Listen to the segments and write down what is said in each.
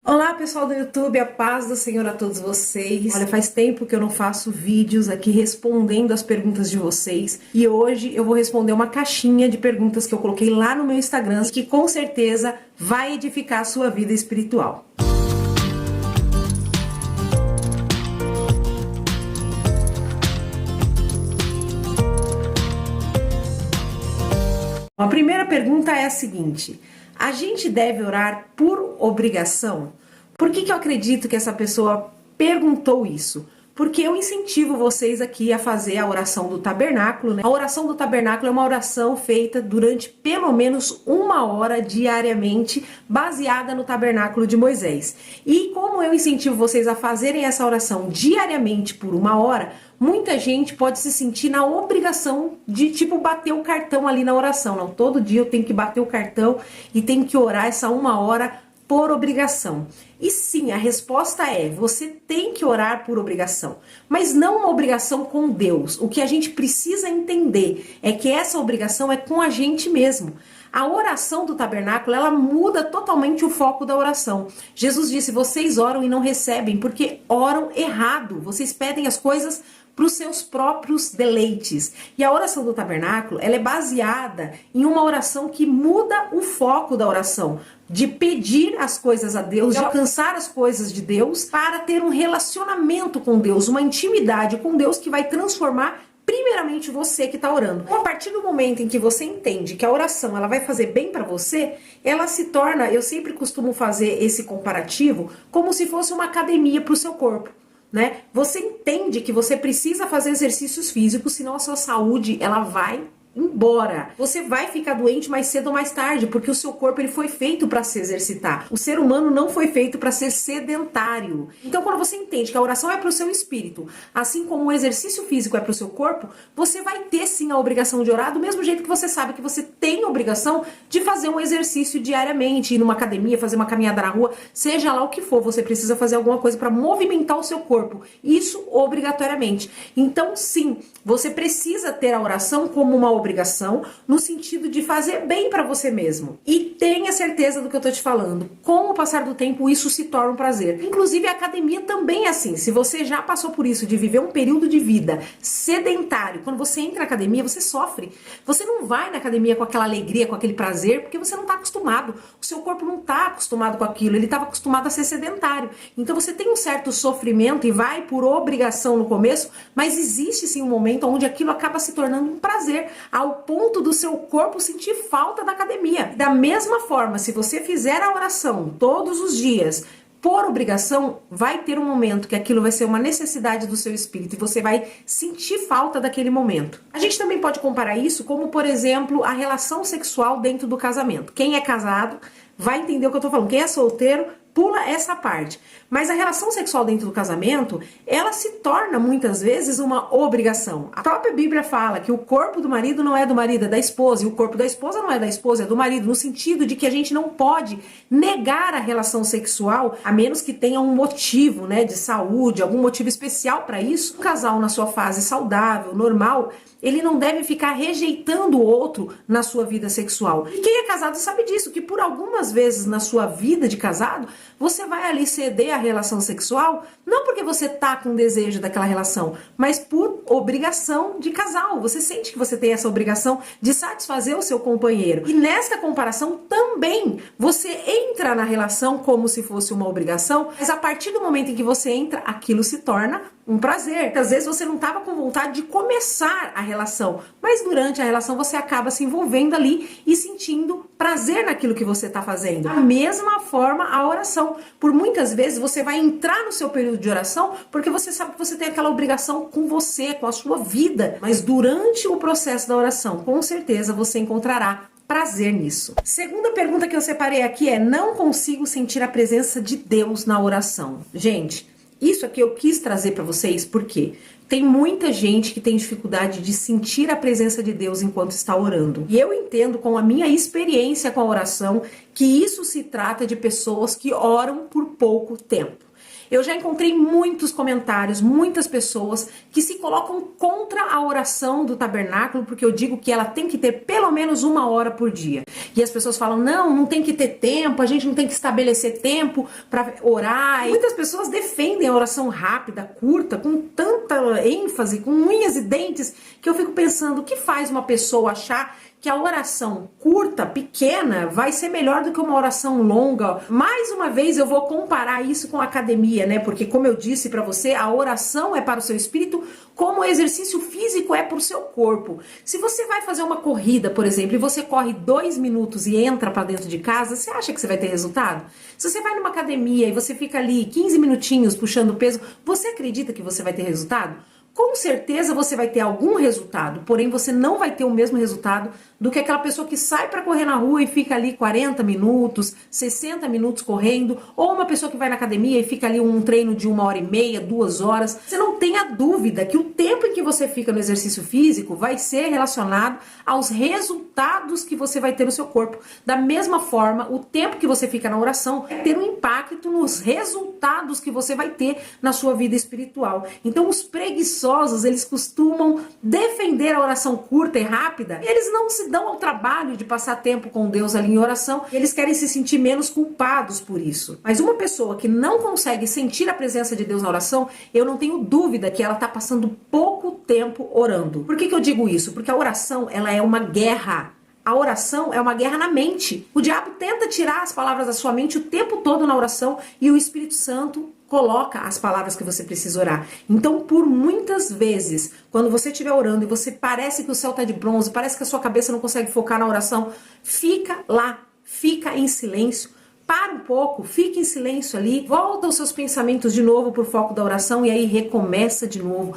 Olá pessoal do YouTube, a paz do Senhor a todos vocês. Olha, faz tempo que eu não faço vídeos aqui respondendo as perguntas de vocês e hoje eu vou responder uma caixinha de perguntas que eu coloquei lá no meu Instagram que com certeza vai edificar a sua vida espiritual. A primeira pergunta é a seguinte: a gente deve orar por obrigação? Por que eu acredito que essa pessoa perguntou isso? Porque eu incentivo vocês aqui a fazer a oração do tabernáculo, né? A oração do tabernáculo é uma oração feita durante pelo menos 1 hora diariamente, baseada no tabernáculo de Moisés. E como eu incentivo vocês a fazerem essa oração diariamente por 1 hora, muita gente pode se sentir na obrigação de, tipo, bater o cartão ali na oração. Não, todo dia eu tenho que bater o cartão e tenho que orar essa 1 hora por obrigação. E sim, a resposta é: você tem que orar por obrigação, mas não uma obrigação com Deus. O que a gente precisa entender é que essa obrigação é com a gente mesmo. A oração do tabernáculo, ela muda totalmente o foco da oração. Jesus disse: vocês oram e não recebem porque oram errado. Vocês pedem as coisas para os seus próprios deleites. E a oração do tabernáculo, ela é baseada em uma oração que muda o foco da oração, de pedir as coisas a Deus, de alcançar as coisas de Deus, para ter um relacionamento com Deus, uma intimidade com Deus que vai transformar primeiramente você que está orando. Então, a partir do momento em que você entende que a oração ela vai fazer bem para você, ela se torna, eu sempre costumo fazer esse comparativo, como se fosse uma academia para o seu corpo. Né? Você entende que você precisa fazer exercícios físicos, senão a sua saúde ela vai embora. Você vai ficar doente mais cedo ou mais tarde, porque o seu corpo ele foi feito para se exercitar. O ser humano não foi feito para ser sedentário. Então, quando você entende que a oração é para o seu espírito, assim como o exercício físico é para o seu corpo, você vai ter sim a obrigação de orar, do mesmo jeito que você sabe que você tem a obrigação de fazer um exercício diariamente, ir numa academia, fazer uma caminhada na rua, seja lá o que for, você precisa fazer alguma coisa para movimentar o seu corpo. Isso obrigatoriamente. Então, sim, você precisa ter a oração como uma obrigação, no sentido de fazer bem para você mesmo. E tenha certeza do que eu tô te falando. Com o passar do tempo, isso se torna um prazer. Inclusive, a academia também é assim. Se você já passou por isso, de viver um período de vida sedentário, quando você entra na academia, você sofre. Você não vai na academia com aquela alegria, com aquele prazer, porque você não tá acostumado. O seu corpo não tá acostumado com aquilo. Ele estava acostumado a ser sedentário. Então, você tem um certo sofrimento e vai por obrigação no começo, mas existe sim um momento onde aquilo acaba se tornando um prazer, ao ponto do seu corpo sentir falta da academia. Da mesma forma, se você fizer a oração todos os dias, por obrigação, vai ter um momento que aquilo vai ser uma necessidade do seu espírito e você vai sentir falta daquele momento. A gente também pode comparar isso como, por exemplo, a relação sexual dentro do casamento. Quem é casado vai entender o que eu tô falando. Quem é solteiro, pula essa parte. Mas a relação sexual dentro do casamento, ela se torna muitas vezes uma obrigação. A própria Bíblia fala que o corpo do marido não é do marido, é da esposa, e o corpo da esposa não é da esposa, é do marido, no sentido de que a gente não pode negar a relação sexual, a menos que tenha um motivo, né, de saúde, algum motivo especial para isso. Um casal na sua fase saudável, normal, ele não deve ficar rejeitando o outro na sua vida sexual. E quem é casado sabe disso, que por algumas vezes na sua vida de casado, você vai ali ceder a relação sexual, não porque você tá com desejo daquela relação, mas por obrigação de casal. Você sente que você tem essa obrigação de satisfazer o seu companheiro. E nessa comparação também, você entra na relação como se fosse uma obrigação, mas a partir do momento em que você entra, aquilo se torna um prazer. Às vezes você não estava com vontade de começar a relação, mas durante a relação você acaba se envolvendo ali e sentindo prazer naquilo que você está fazendo. Da mesma forma, a oração. Por muitas vezes você vai entrar no seu período de oração porque você sabe que você tem aquela obrigação com você, com a sua vida. Mas durante o processo da oração, com certeza você encontrará prazer nisso. Segunda pergunta que eu separei aqui é: não consigo sentir a presença de Deus na oração. Gente, isso aqui eu quis trazer para vocês porque tem muita gente que tem dificuldade de sentir a presença de Deus enquanto está orando. E eu entendo, com a minha experiência com a oração, que isso se trata de pessoas que oram por pouco tempo. Eu já encontrei muitos comentários, muitas pessoas que se colocam contra a oração do tabernáculo, porque eu digo que ela tem que ter pelo menos 1 hora por dia. E as pessoas falam, não tem que ter tempo, a gente não tem que estabelecer tempo para orar. E muitas pessoas defendem a oração rápida, curta, com tanta ênfase, com unhas e dentes, que eu fico pensando, o que faz uma pessoa achar que a oração curta, pequena, vai ser melhor do que uma oração longa? Mais uma vez eu vou comparar isso com a academia, né? Porque como eu disse para você, a oração é para o seu espírito, como o exercício físico é para o seu corpo. Se você vai fazer uma corrida, por exemplo, e você corre 2 minutos e entra para dentro de casa, você acha que você vai ter resultado? Se você vai numa academia e você fica ali 15 minutinhos puxando peso, você acredita que você vai ter resultado? Com certeza você vai ter algum resultado, porém você não vai ter o mesmo resultado do que aquela pessoa que sai para correr na rua e fica ali 40 minutos, 60 minutos correndo, ou uma pessoa que vai na academia e fica ali um treino de 1h30, 2 horas. Você não tenha dúvida que o tempo em que você fica no exercício físico vai ser relacionado aos resultados que você vai ter no seu corpo. Da mesma forma, o tempo que você fica na oração vai ter um impacto nos resultados que você vai ter na sua vida espiritual. Então os preguiçosos, eles costumam defender a oração curta e rápida, e eles não se dão ao trabalho de passar tempo com Deus ali em oração, e eles querem se sentir menos culpados por isso. Mas uma pessoa que não consegue sentir a presença de Deus na oração, eu não tenho dúvida que ela está passando pouco tempo orando. Por que eu digo isso? Porque a oração, ela é uma guerra. A oração é uma guerra na mente. O diabo tenta tirar as palavras da sua mente o tempo todo na oração, e o Espírito Santo coloca as palavras que você precisa orar. Então, por muitas vezes, quando você estiver orando e você parece que o céu está de bronze, parece que a sua cabeça não consegue focar na oração, fica lá, fica em silêncio. Para um pouco, fique em silêncio ali, volta os seus pensamentos de novo para o foco da oração e aí recomeça de novo.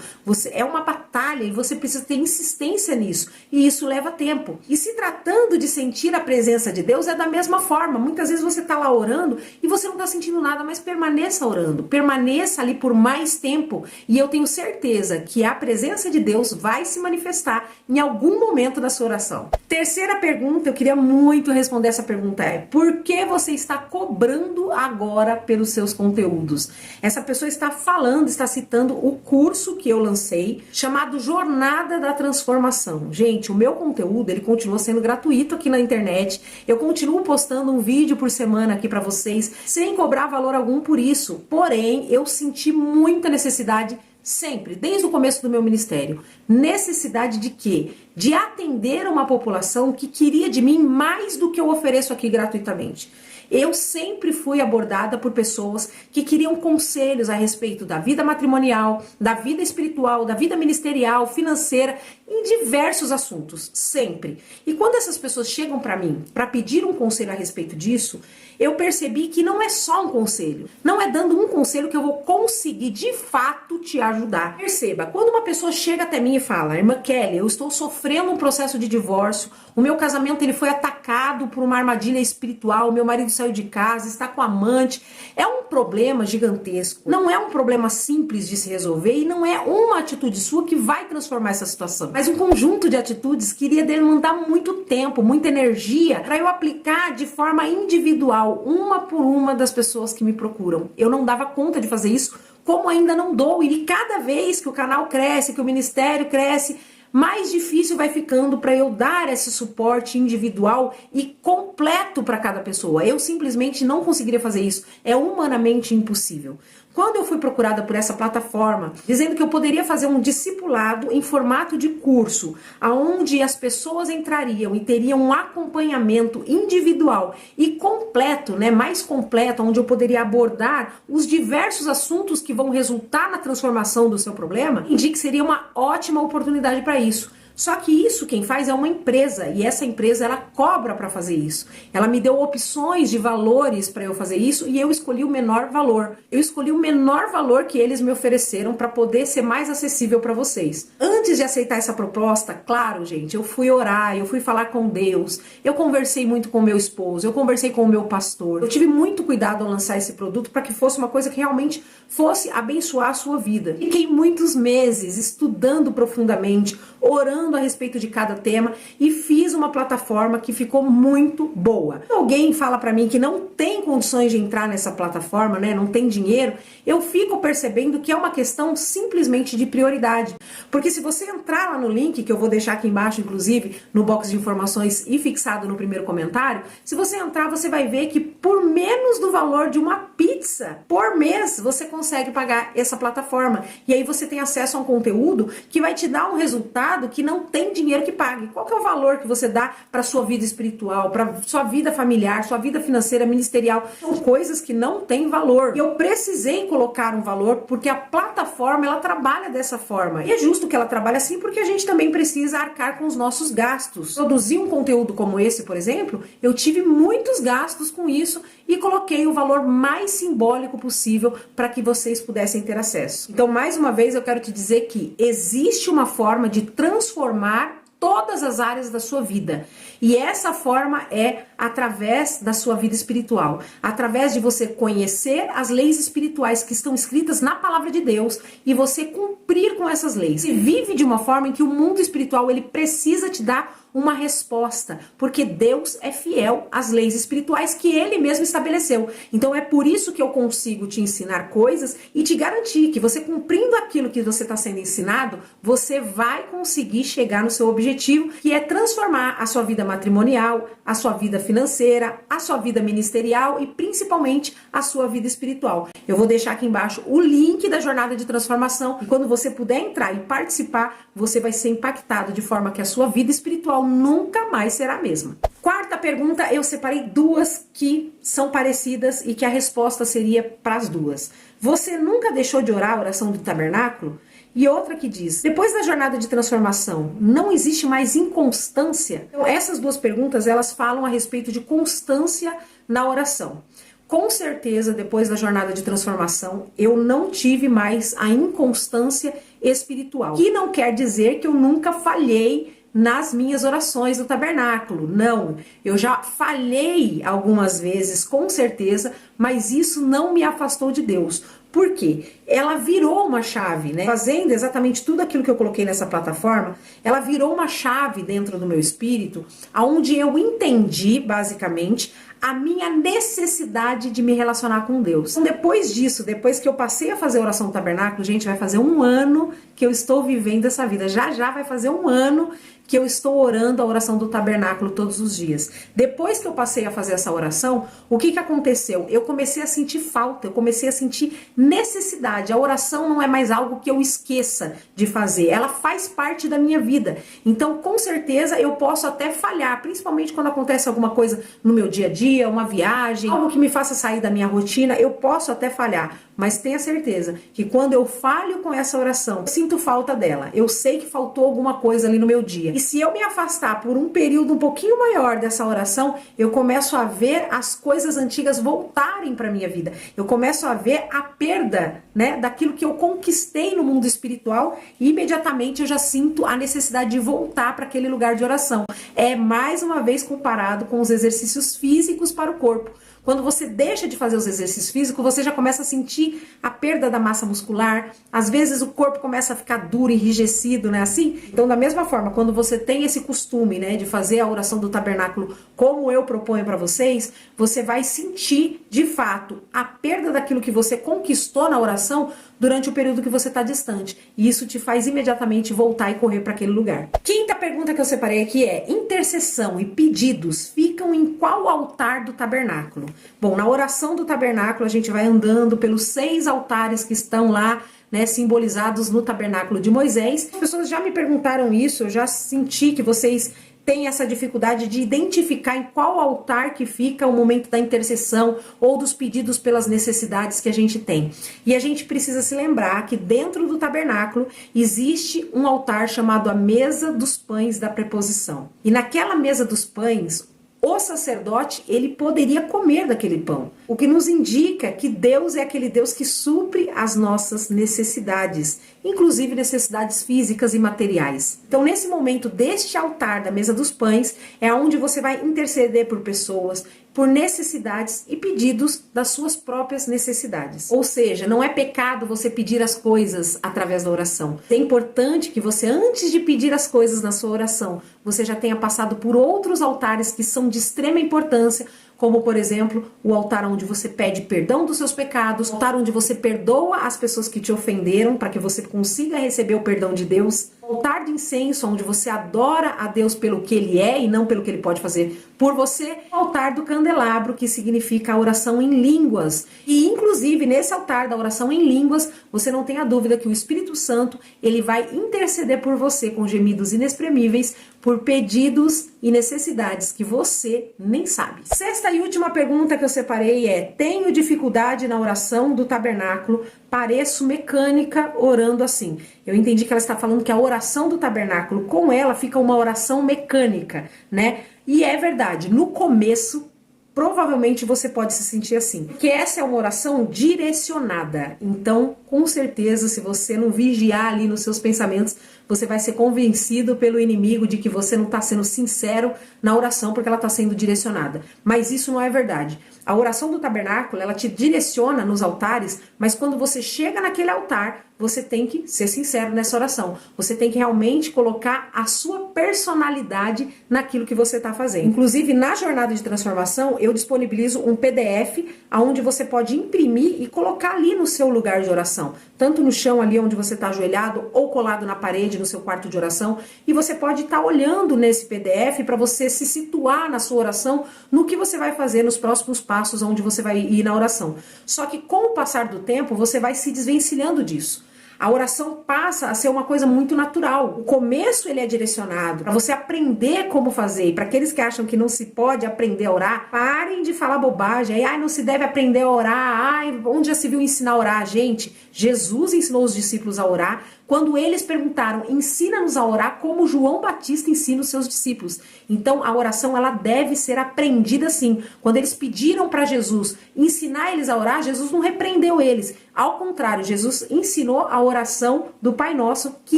É uma batalha e você precisa ter insistência nisso, e isso leva tempo. E se tratando de sentir a presença de Deus, é da mesma forma. Muitas vezes você está lá orando e você não está sentindo nada, mas permaneça orando, permaneça ali por mais tempo, e eu tenho certeza que a presença de Deus vai se manifestar em algum momento da sua oração. Terceira pergunta, eu queria muito responder essa pergunta, por que você está cobrando agora pelos seus conteúdos? Essa pessoa está falando, está citando o curso que eu lancei, chamado Jornada da Transformação. Gente, o meu conteúdo, ele continua sendo gratuito aqui na internet. Eu continuo postando um vídeo por semana aqui para vocês, sem cobrar valor algum por isso. Porém, eu senti muita necessidade sempre, desde o começo do meu ministério. Necessidade de quê? De atender uma população que queria de mim mais do que eu ofereço aqui gratuitamente. Eu sempre fui abordada por pessoas que queriam conselhos a respeito da vida matrimonial, da vida espiritual, da vida ministerial, financeira, em diversos assuntos, sempre. E quando essas pessoas chegam para mim para pedir um conselho a respeito disso, eu percebi que não é só um conselho. Não é dando um conselho que eu vou conseguir de fato te ajudar. Perceba, quando uma pessoa chega até mim e fala, irmã Kelly, eu estou sofrendo um processo de divórcio, o meu casamento ele foi atacado por uma armadilha espiritual, meu marido saiu de casa, está com amante, é um problema gigantesco. Não é um problema simples de se resolver e não é uma atitude sua que vai transformar essa situação. Mas um conjunto de atitudes que iria demandar muito tempo, muita energia para eu aplicar de forma individual, uma por uma das pessoas que me procuram. Eu não dava conta de fazer isso, como ainda não dou. E cada vez que o canal cresce, que o ministério cresce, mais difícil vai ficando para eu dar esse suporte individual e completo para cada pessoa. Eu simplesmente não conseguiria fazer isso. É humanamente impossível. Quando eu fui procurada por essa plataforma, dizendo que eu poderia fazer um discipulado em formato de curso, aonde as pessoas entrariam e teriam um acompanhamento individual e completo, mais completo, onde eu poderia abordar os diversos assuntos que vão resultar na transformação do seu problema, indique que seria uma ótima oportunidade para isso. Só que isso quem faz é uma empresa, e essa empresa ela cobra para fazer isso. Ela me deu opções de valores para eu fazer isso e eu escolhi o menor valor. Eu escolhi o menor valor que eles me ofereceram para poder ser mais acessível para vocês. Antes de aceitar essa proposta, claro, gente, eu fui orar, eu fui falar com Deus, eu conversei muito com o meu esposo, eu conversei com o meu pastor. Eu tive muito cuidado ao lançar esse produto para que fosse uma coisa que realmente fosse abençoar a sua vida. Fiquei muitos meses estudando profundamente, orando estudando a respeito de cada tema e fiz uma plataforma que ficou muito boa. Quando alguém fala para mim que não tem condições de entrar nessa plataforma, né, não tem dinheiro, eu fico percebendo que é uma questão simplesmente de prioridade. Porque se você entrar lá no link, que eu vou deixar aqui embaixo, inclusive, no box de informações e fixado no primeiro comentário, se você entrar, você vai ver que por menos do valor de uma pizza por mês, você consegue pagar essa plataforma. E aí você tem acesso a um conteúdo que vai te dar um resultado que não tem dinheiro que pague. Qual que é o valor que você dá para sua vida espiritual, para sua vida familiar, sua vida financeira, ministerial? São coisas que não têm valor. Eu precisei colocar um valor porque a plataforma, ela trabalha dessa forma. E é justo que ela trabalhe assim porque a gente também precisa arcar com os nossos gastos. Produzir um conteúdo como esse, por exemplo, eu tive muitos gastos com isso e coloquei o valor mais simbólico possível para que vocês pudessem ter acesso. Então, mais uma vez, eu quero te dizer que existe uma forma de transformar todas as áreas da sua vida. E essa forma é através da sua vida espiritual, através de você conhecer as leis espirituais que estão escritas na palavra de Deus e você cumprir com essas leis. Você vive de uma forma em que o mundo espiritual ele precisa te dar uma resposta, porque Deus é fiel às leis espirituais que Ele mesmo estabeleceu. Então é por isso que eu consigo te ensinar coisas e te garantir que você cumprindo aquilo que você está sendo ensinado, você vai conseguir chegar no seu objetivo, que é transformar a sua vida matrimonial, a sua vida financeira, a sua vida ministerial e principalmente a sua vida espiritual. Eu vou deixar aqui embaixo o link da jornada de transformação e quando você puder entrar e participar, você vai ser impactado de forma que a sua vida espiritual nunca mais será a mesma. Quarta pergunta, eu separei duas que são parecidas e que a resposta seria para as duas. Você nunca deixou de orar a oração do tabernáculo? E outra que diz, depois da jornada de transformação, não existe mais inconstância? Então, essas duas perguntas, elas falam a respeito de constância na oração. Com certeza, depois da jornada de transformação, eu não tive mais a inconstância espiritual. Que não quer dizer que eu nunca falhei nas minhas orações do tabernáculo. Não, eu já falhei algumas vezes, com certeza, mas isso não me afastou de Deus. Por quê? Ela virou uma chave, né? Fazendo exatamente tudo aquilo que eu coloquei nessa plataforma, ela virou uma chave dentro do meu espírito, onde eu entendi, basicamente, a minha necessidade de me relacionar com Deus. Então, depois disso, depois que eu passei a fazer a oração do tabernáculo, gente, vai fazer um ano que eu estou vivendo essa vida. Já já vai fazer um ano que eu estou orando a oração do tabernáculo todos os dias. Depois que eu passei a fazer essa oração, o que aconteceu? Eu comecei a sentir falta, eu comecei a sentir necessidade. A oração não é mais algo que eu esqueça de fazer, ela faz parte da minha vida. Então, com certeza, eu posso até falhar, principalmente quando acontece alguma coisa no meu dia a dia, uma viagem, algo que me faça sair da minha rotina, eu posso até falhar. Mas tenha certeza que quando eu falho com essa oração, eu sinto falta dela. Eu sei que faltou alguma coisa ali no meu dia. E se eu me afastar por um período um pouquinho maior dessa oração, eu começo a ver as coisas antigas voltarem para minha vida. Eu começo a ver a perda, né, daquilo que eu conquistei no mundo espiritual e imediatamente eu já sinto a necessidade de voltar para aquele lugar de oração. É mais uma vez comparado com os exercícios físicos para o corpo. Quando você deixa de fazer os exercícios físicos, você já começa a sentir a perda da massa muscular. Às vezes o corpo começa a ficar duro, enrijecido, né? Assim? Então, da mesma forma, quando você tem esse costume, né, de fazer a oração do tabernáculo como eu proponho para vocês, você vai sentir, de fato, a perda daquilo que você conquistou na oração durante o período que você está distante. E isso te faz imediatamente voltar e correr para aquele lugar. Quinta pergunta que eu separei aqui é: intercessão e pedidos ficam em qual altar do tabernáculo? Bom, na oração do tabernáculo a gente vai andando pelos 6 altares que estão lá, né, simbolizados no tabernáculo de Moisés. As pessoas já me perguntaram isso, eu já senti que vocês têm essa dificuldade de identificar em qual altar que fica o momento da intercessão ou dos pedidos pelas necessidades que a gente tem. E a gente precisa se lembrar que dentro do tabernáculo existe um altar chamado a mesa dos pães da preposição. E naquela mesa dos pães, o sacerdote, ele poderia comer daquele pão. o que nos indica que Deus é aquele Deus que supre as nossas necessidades, inclusive necessidades físicas e materiais. Então, nesse momento deste altar da mesa dos pães, é onde você vai interceder por pessoas, por necessidades e pedidos das suas próprias necessidades. Ou seja, não é pecado você pedir as coisas através da oração. É importante que você, antes de pedir as coisas na sua oração, você já tenha passado por outros altares que são de extrema importância, como, por exemplo, o altar onde você pede perdão dos seus pecados, o altar onde você perdoa as pessoas que te ofenderam, para que você consiga receber o perdão de Deus, o altar de incenso, onde você adora a Deus pelo que Ele é e não pelo que Ele pode fazer por você, o altar do candelabro, que significa a oração em línguas. E, inclusive, nesse altar da oração em línguas, você não tenha dúvida que o Espírito Santo, ele vai interceder por você com gemidos inexprimíveis, por pedidos e necessidades que você nem sabe. Sexta e última pergunta que eu separei é: tenho dificuldade na oração do tabernáculo, pareço mecânica orando assim. Eu entendi que ela está falando que a oração do tabernáculo, com ela, fica uma oração mecânica, né? E é verdade, no começo, provavelmente você pode se sentir assim, porque essa é uma oração direcionada. Então, com certeza, se você não vigiar ali nos seus pensamentos, você vai ser convencido pelo inimigo de que você não está sendo sincero na oração porque ela está sendo direcionada. Mas isso não é verdade. A oração do tabernáculo, ela te direciona nos altares, mas quando você chega naquele altar, você tem que ser sincero nessa oração. Você tem que realmente colocar a sua personalidade naquilo que você está fazendo. Inclusive, na jornada de transformação, eu disponibilizo um PDF onde você pode imprimir e colocar ali no seu lugar de oração. Tanto no chão ali onde você está ajoelhado ou colado na parede no seu quarto de oração. E você pode estar olhando nesse PDF para você se situar na sua oração, no que você vai fazer nos próximos passos onde você vai ir na oração. Só que com o passar do tempo, você vai se desvencilhando disso. A oração passa a ser uma coisa muito natural. O começo ele é direcionado para você aprender como fazer. E para aqueles que acham que não se pode aprender a orar, parem de falar bobagem. Aí, não se deve aprender a orar. Onde já se viu ensinar a orar? Gente, Jesus ensinou os discípulos a orar quando eles perguntaram: ensina-nos a orar como João Batista ensina os seus discípulos. Então, a oração ela deve ser aprendida sim. Quando eles pediram para Jesus ensinar eles a orar, Jesus não repreendeu eles. Ao contrário, Jesus ensinou a oração do Pai Nosso, que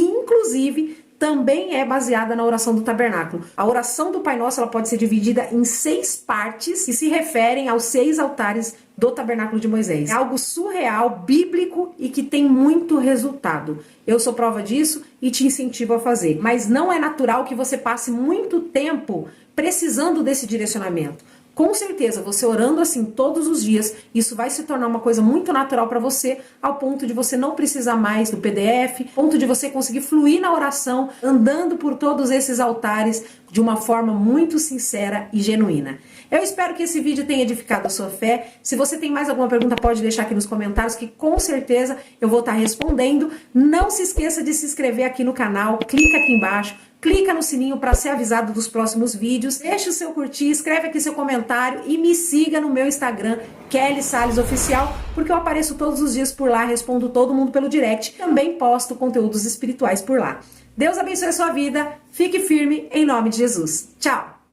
inclusive também é baseada na oração do tabernáculo. A oração do Pai Nosso ela pode ser dividida em 6 partes que se referem aos 6 altares do tabernáculo de Moisés. É algo surreal, bíblico e que tem muito resultado. Eu sou prova disso e te incentivo a fazer. Mas não é natural que você passe muito tempo precisando desse direcionamento. Com certeza, você orando assim todos os dias, isso vai se tornar uma coisa muito natural para você, ao ponto de você não precisar mais do PDF, ao ponto de você conseguir fluir na oração, andando por todos esses altares de uma forma muito sincera e genuína. Eu espero que esse vídeo tenha edificado a sua fé. Se você tem mais alguma pergunta, pode deixar aqui nos comentários, que com certeza eu vou estar respondendo. Não se esqueça de se inscrever aqui no canal, clica aqui embaixo, clica no sininho para ser avisado dos próximos vídeos, deixa o seu curtir, escreve aqui seu comentário e me siga no meu Instagram, Kelly Salles Oficial, porque eu apareço todos os dias por lá, respondo todo mundo pelo direct, também posto conteúdos espirituais por lá. Deus abençoe a sua vida, fique firme em nome de Jesus. Tchau!